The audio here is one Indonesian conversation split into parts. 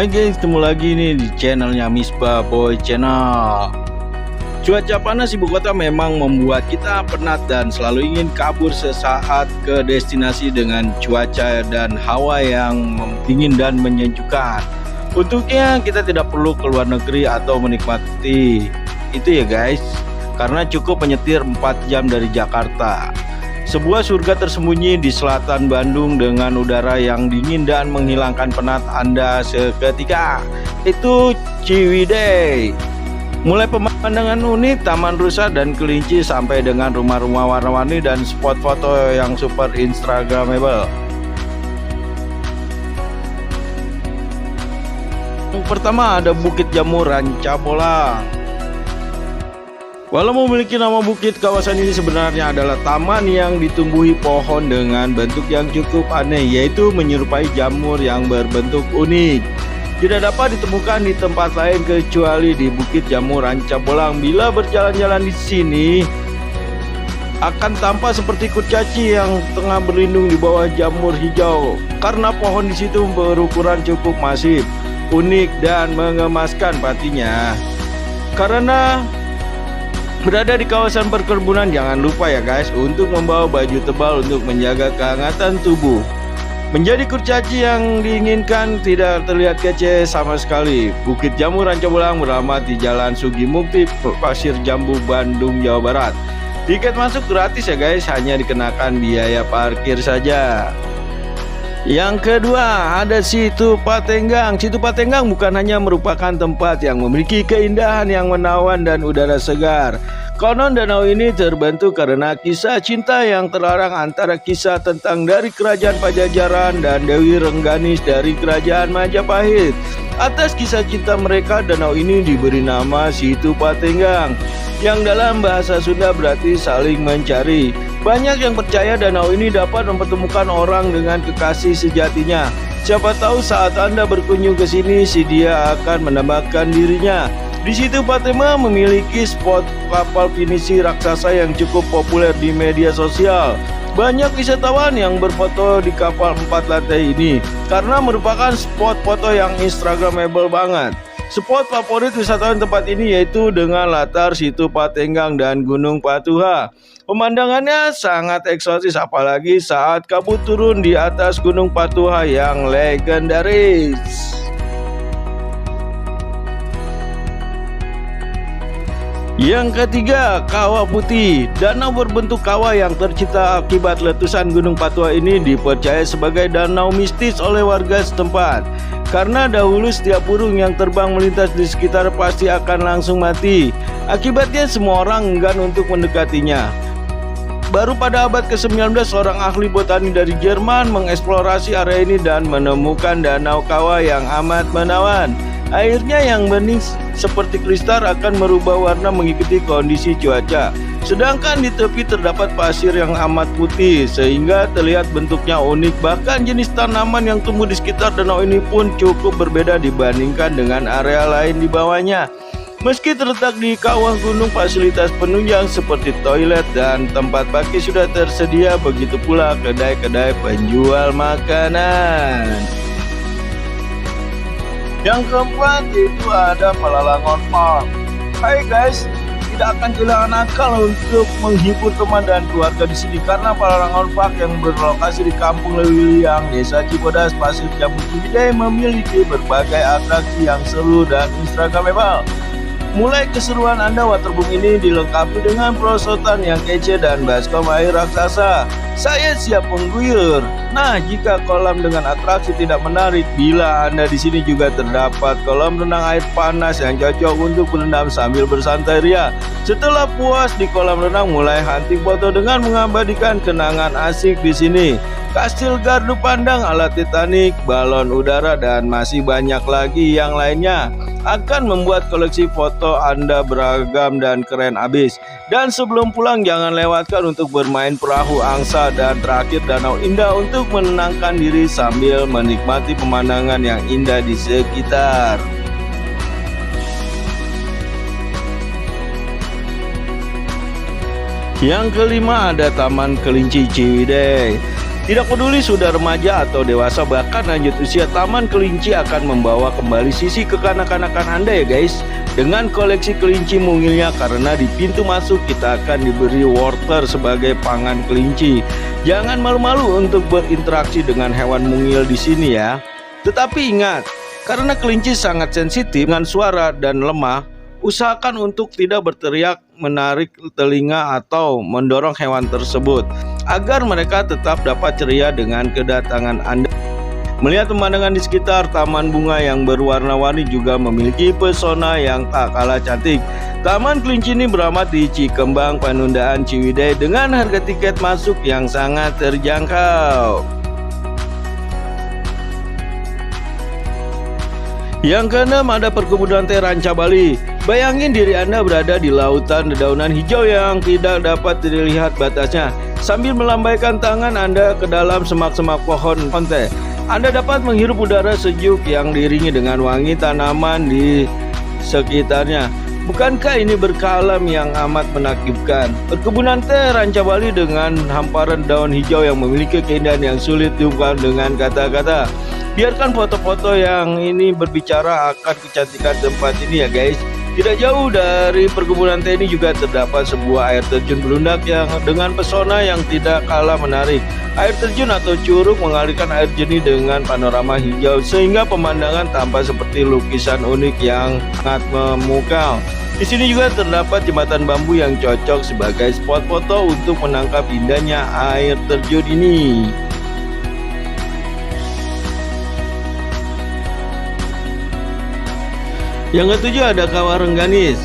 Hai guys, ketemu lagi nih di channelnya Misbah Boy Channel. Cuaca panas ibu kota memang membuat kita penat dan selalu ingin kabur sesaat ke destinasi dengan cuaca dan hawa yang dingin dan menyejukkan. Untuknya kita tidak perlu keluar negeri atau menikmati itu ya guys, karena cukup menyetir 4 jam dari Jakarta. Sebuah surga tersembunyi di selatan Bandung dengan udara yang dingin dan menghilangkan penat Anda seketika. Itu Ciwidey. Mulai pemandangan unik, taman rusa dan kelinci sampai dengan rumah-rumah warna-warni dan spot foto yang super instagramable. Yang pertama ada Bukit Jamur Rancabolang. Walau memiliki nama bukit, kawasan ini sebenarnya adalah taman yang ditumbuhi pohon dengan bentuk yang cukup aneh, yaitu menyerupai jamur yang berbentuk unik. Tidak dapat ditemukan di tempat lain kecuali di Bukit Jamur Rancabolang. Bila berjalan-jalan di sini, akan tampak seperti kurcaci yang tengah berlindung di bawah jamur hijau, karena pohon di situ berukuran cukup masif, unik dan mengemaskan pastinya. Karena berada di kawasan perkebunan, jangan lupa ya guys untuk membawa baju tebal untuk menjaga kehangatan tubuh. Menjadi kurcaci yang diinginkan tidak terlihat kece sama sekali. Bukit Jamur Rancabolang beralamat di Jalan Sugimukti, Pasir Jambu, Bandung, Jawa Barat. Tiket masuk gratis ya guys, hanya dikenakan biaya parkir saja. Yang kedua ada Situ Patenggang. Situ Patenggang bukan hanya merupakan tempat yang memiliki keindahan yang menawan dan udara segar. Konon danau ini terbentuk karena kisah cinta yang terlarang antara kisah tentang dari Kerajaan Pajajaran dan Dewi Rengganis dari Kerajaan Majapahit. Atas kisah cinta mereka, danau ini diberi nama Situ Patenggang, yang dalam bahasa Sunda berarti saling mencari. Banyak yang percaya danau ini dapat mempertemukan orang dengan kekasih sejatinya. Siapa tahu saat Anda berkunjung ke sini, si dia akan menambahkan dirinya. Di situ Patenggang memiliki spot kapal pinisi raksasa yang cukup populer di media sosial. Banyak wisatawan yang berfoto di kapal 4 lantai ini karena merupakan spot foto yang instagramable banget. Spot favorit wisatawan tempat ini yaitu dengan latar Situ Patenggang dan Gunung Patuha. Pemandangannya sangat eksotis, apalagi saat kabut turun di atas Gunung Patuha yang legendaris. Yang ketiga, Kawah Putih. Danau berbentuk kawah yang tercipta akibat letusan Gunung Patuha ini dipercaya sebagai danau mistis oleh warga setempat. Karena dahulu setiap burung yang terbang melintas di sekitar pasti akan langsung mati. Akibatnya semua orang enggan untuk mendekatinya. Baru pada abad ke-19 seorang ahli botani dari Jerman mengeksplorasi area ini dan menemukan danau kawah yang amat menawan. Airnya yang bening seperti kristal akan merubah warna mengikuti kondisi cuaca. Sedangkan di tepi terdapat pasir yang amat putih sehingga terlihat bentuknya unik. Bahkan jenis tanaman yang tumbuh di sekitar danau ini pun cukup berbeda dibandingkan dengan area lain di bawahnya. Meski terletak di kawah gunung, fasilitas penunjang seperti toilet dan tempat parkir sudah tersedia, begitu pula kedai-kedai penjual makanan. Yang keempat itu ada Palalangon Park. Hai guys, tidak akan kehilangan akal untuk menghibur teman dan keluarga di sini karena Palalangon Park yang berlokasi di Kampung Lewiliang, Desa Cibodas, Pasir Jambu, Ciwidey memiliki berbagai atraksi yang seru dan instagramable. Mulai keseruan Anda, waterboom ini dilengkapi dengan perosotan yang kece dan baskom air raksasa. Saya siap mengguyur. Nah, jika kolam dengan atraksi tidak menarik, bila Anda di sini juga terdapat kolam renang air panas yang cocok untuk berendam sambil bersantai ria. Setelah puas di kolam renang, mulai hunting foto dengan mengabadikan kenangan asik di sini. Kastil Gardu Pandang ala Titanic, balon udara, dan masih banyak lagi yang lainnya akan membuat koleksi foto Anda beragam dan keren abis. Dan sebelum pulang jangan lewatkan untuk bermain perahu angsa dan terakhir Danau Indah untuk menenangkan diri sambil menikmati pemandangan yang indah di sekitar. Yang kelima ada Taman Kelinci Ciwidey. Tidak peduli sudah remaja atau dewasa bahkan lanjut usia, Taman Kelinci akan membawa kembali sisi kekanak-kanakan Anda ya guys. Dengan koleksi kelinci mungilnya, karena di pintu masuk kita akan diberi wortel sebagai pangan kelinci. Jangan malu-malu untuk berinteraksi dengan hewan mungil di sini ya. Tetapi ingat, karena kelinci sangat sensitif dengan suara dan lemah, usahakan untuk tidak berteriak, menarik telinga atau mendorong hewan tersebut agar mereka tetap dapat ceria dengan kedatangan Anda. Melihat pemandangan di sekitar taman bunga yang berwarna-warni juga memiliki pesona yang tak kalah cantik. Taman Kelinci ini beramat di Cikembang, Panundaan, Ciwidey dengan harga tiket masuk yang sangat terjangkau. Yang keenam ada perkebunan teh Ranca Bali. Bayangin diri Anda berada di lautan dedaunan hijau yang tidak dapat dilihat batasnya. Sambil melambaikan tangan Anda ke dalam semak-semak pohon teh, Anda dapat menghirup udara sejuk yang diiringi dengan wangi tanaman di sekitarnya. Bukankah ini berkalam yang amat menakjubkan? Perkebunan teh Ranca Bali dengan hamparan daun hijau yang memiliki keindahan yang sulit diungkapkan dengan kata-kata. Biarkan foto-foto yang ini berbicara akan kecantikan tempat ini ya guys. Tidak jauh dari perkebunan teh ini juga terdapat sebuah air terjun berundak yang dengan pesona yang tidak kalah menarik. Air terjun atau curug mengalirkan air jernih dengan panorama hijau sehingga pemandangan tampak seperti lukisan unik yang sangat memukau. Di sini juga terdapat jembatan bambu yang cocok sebagai spot foto untuk menangkap indahnya air terjun ini. Yang ketujuh ada Kawah Rengganis.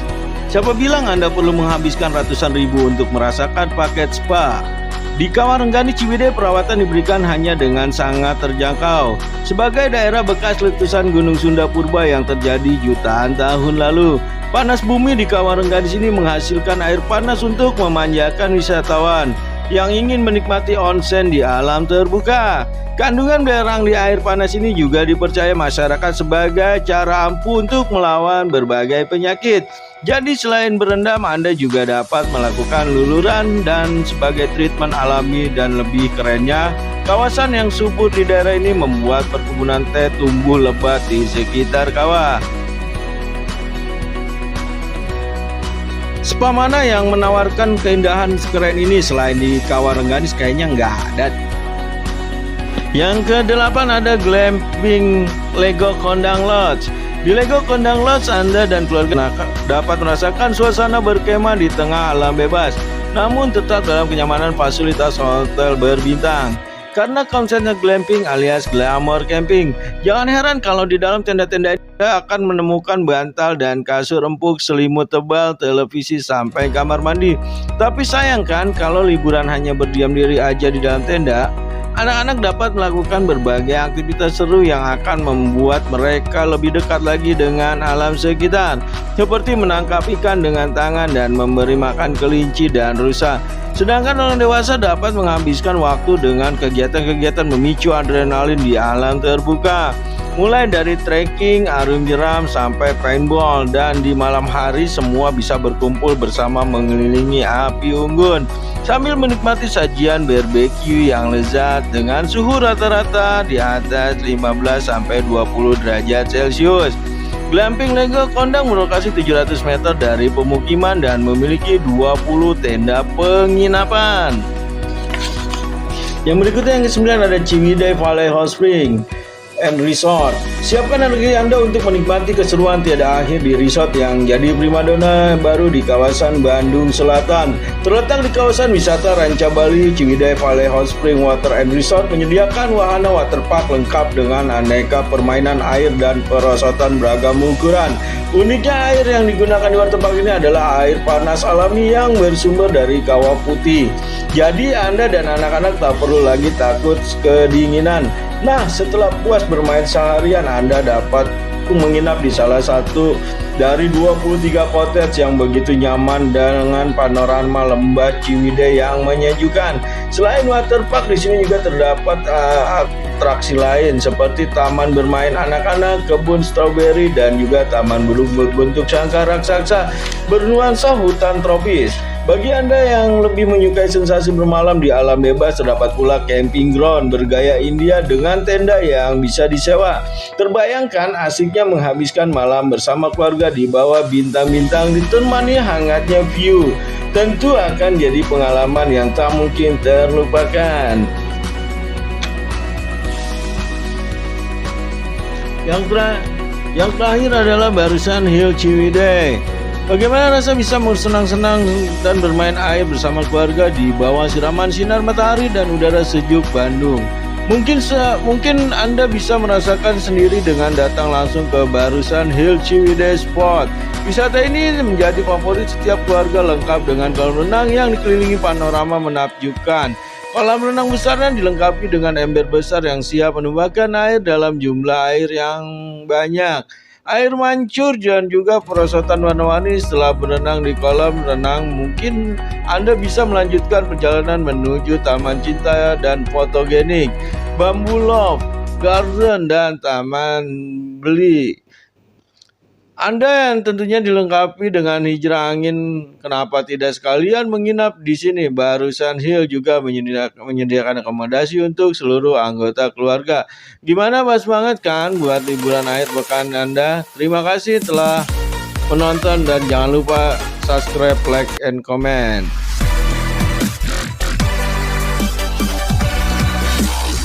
Siapa bilang Anda perlu menghabiskan ratusan ribu untuk merasakan paket spa? Di Kawah Rengganis Ciwidey perawatan diberikan hanya dengan sangat terjangkau. Sebagai daerah bekas letusan Gunung Sunda Purba yang terjadi jutaan tahun lalu, panas bumi di Kawah Rengganis ini menghasilkan air panas untuk memanjakan wisatawan yang ingin menikmati onsen di alam terbuka. Kandungan belerang di air panas ini juga dipercaya masyarakat sebagai cara ampuh untuk melawan berbagai penyakit. Jadi selain berendam, Anda juga dapat melakukan luluran dan sebagai treatment alami. Dan lebih kerennya, kawasan yang subur di daerah ini membuat perkebunan teh tumbuh lebat di sekitar kawah. Spa mana yang menawarkan keindahan sekeren ini selain di Kawah Rengganis? Kayaknya nggak ada. Yang ke-8 ada Glamping Lego Kondang Lodge. Di Lego Kondang Lodge, Anda dan keluarga dapat merasakan suasana berkemah di tengah alam bebas, namun tetap dalam kenyamanan fasilitas hotel berbintang. Karena konsepnya glamping alias glamour camping, jangan heran kalau di dalam tenda-tenda Anda akan menemukan bantal dan kasur empuk, selimut tebal, televisi, sampai kamar mandi. Tapi sayang kan kalau liburan hanya berdiam diri aja di dalam tenda. Anak-anak dapat melakukan berbagai aktivitas seru yang akan membuat mereka lebih dekat lagi dengan alam sekitar, seperti menangkap ikan dengan tangan dan memberi makan kelinci dan rusa. Sedangkan orang dewasa dapat menghabiskan waktu dengan kegiatan-kegiatan memicu adrenalin di alam terbuka, mulai dari trekking, arung jeram, sampai paintball. Dan di malam hari semua bisa berkumpul bersama mengelilingi api unggun sambil menikmati sajian barbeque yang lezat dengan suhu rata-rata di atas 15-20 derajat Celcius. Glamping Lego Kondang berlokasi 700 meter dari pemukiman dan memiliki 20 tenda penginapan. Yang berikutnya yang ke-9 ada Ciwidey Valley Hot Spring and Resort. Siapkan energi Anda untuk menikmati keseruan tiada akhir di resort yang jadi primadona baru di kawasan Bandung Selatan. Terletak di kawasan wisata Ranca Bali, Ciwidey Valley Hot Spring Water and Resort menyediakan wahana waterpark lengkap dengan aneka permainan air dan perosotan beragam ukuran. Uniknya air yang digunakan di waterpark ini adalah air panas alami yang bersumber dari kawah putih. Jadi Anda dan anak-anak tak perlu lagi takut kedinginan. Nah, setelah puas bermain seharian, Anda dapat menginap di salah satu dari 23 cottage yang begitu nyaman dengan panorama lembah Ciwidey yang menyejukkan. Selain waterpark, di sini juga terdapat atraksi lain seperti taman bermain anak-anak, kebun stroberi, dan juga taman burung berbentuk sangkar raksasa bernuansa hutan tropis. Bagi Anda yang lebih menyukai sensasi bermalam di alam bebas, terdapat pula camping ground bergaya India dengan tenda yang bisa disewa. Terbayangkan asiknya menghabiskan malam bersama keluarga di bawah bintang-bintang ditemani hangatnya view. Tentu akan jadi pengalaman yang tak mungkin terlupakan. Yang terakhir adalah Barusan Hill Ciwidey. Bagaimana rasa bisa bersenang-senang dan bermain air bersama keluarga di bawah siraman sinar matahari dan udara sejuk Bandung? Mungkin Anda bisa merasakan sendiri dengan datang langsung ke Barusan Hill Ciwidey Spot. Wisata ini menjadi favorit setiap keluarga, lengkap dengan kolam renang yang dikelilingi panorama menakjubkan. Kolam renang besar dan dilengkapi dengan ember besar yang siap menumpahkan air dalam jumlah air yang banyak. Air mancur dan juga perosotan warna-warni setelah berenang di kolam renang. Mungkin Anda bisa melanjutkan perjalanan menuju Taman Cinta dan Fotogenik, Bambu Love Garden, dan Taman Beli. Anda yang tentunya dilengkapi dengan hijrah angin, kenapa tidak sekalian menginap di sini? Barusan Hill juga menyediakan akomodasi untuk seluruh anggota keluarga. Gimana, pas banget kan buat liburan akhir pekan Anda? Terima kasih telah menonton dan jangan lupa subscribe, like, and comment.